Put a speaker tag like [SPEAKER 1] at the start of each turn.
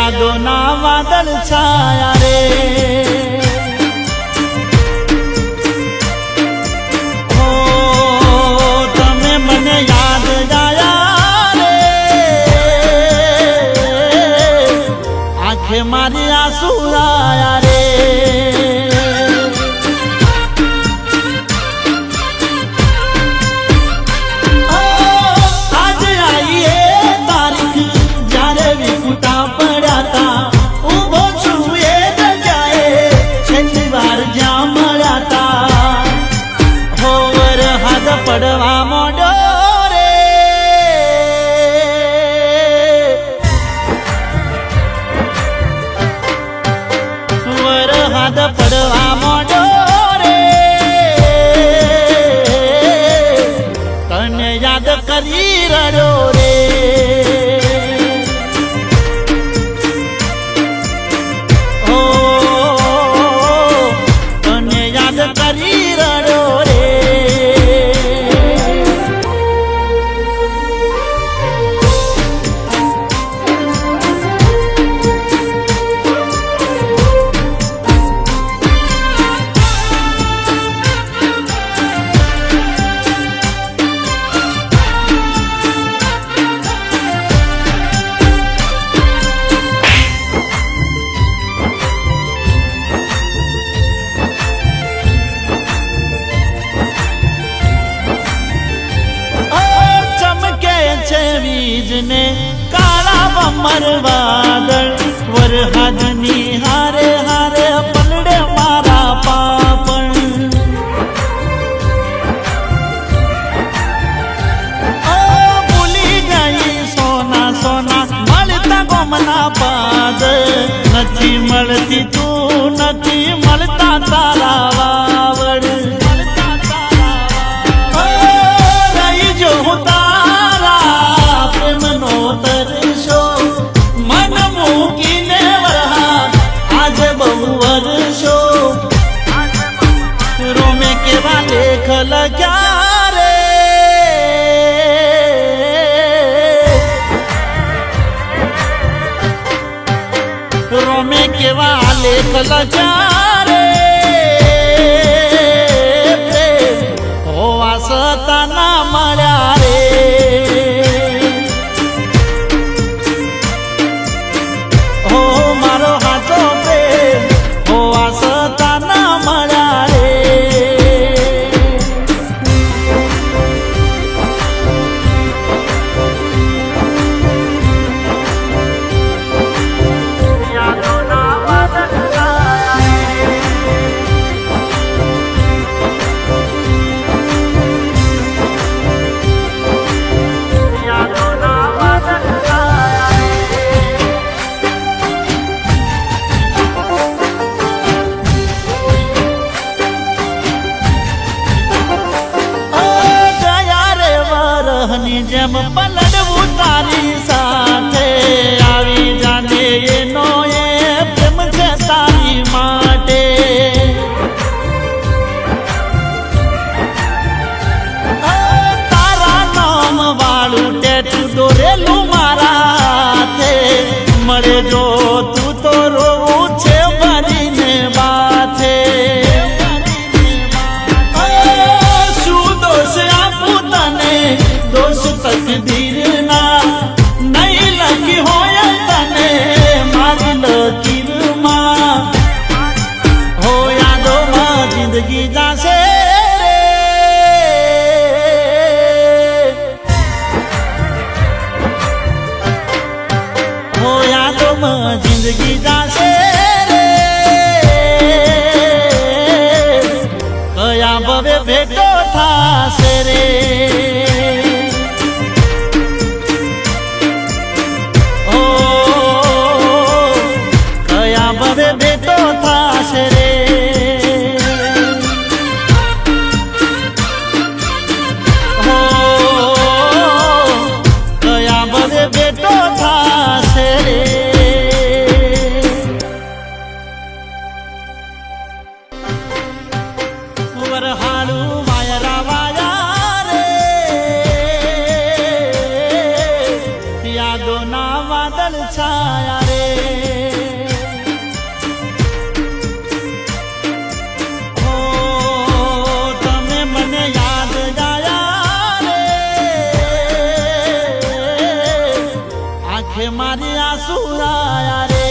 [SPEAKER 1] યાદોના વાદળ છાયા રે હો તમે મને યાદ આયા રે આંખે મારી આંસુ આયા રે પડવા મોડો રે વરહાદ પડવા મોડો રે તને યાદ કરી રડ્યો રે ઓ તને યાદ કરી રડ્યો રે બીજને કાળા બમર વાદળ વરહાદની હારે હારે પલડે મારા પાપણ ભૂલી ગઈ સોના સોના મળતા ગોમના પાદ નથી મળતી તું નથી મળતા તારા વાવડ રહી જો હું મન મૂકીને વરહાદ આજે બહુ વર્ષો રોમે કેવા લેખ લખ્યા રે રોમે કેવા લેખ લખ્યા રે હોવા છતાં ના મળ્યા રે જેમ પલડવું તારી સાથે આવી જાને એનો એ પ્રેમ છે તારી માટે તારા નામ વાળું ટેટુ દોરેલું મારા હાથે મળે જો તું તો રોવું છે ભરીને બાથે શું દોષ આપું તને દોષ તકદીરના નહીં લખી હોય તને મારી લકીરમાં હો યાદોમાં જિંદગી જાશે રે હો યાદોમાં જિંદગી જાશે રે કયા ભવે ભેટો થાશે રે ભેટો થાશે રે હો કયા બધે ભેટો થાશે રે સુરાયા રે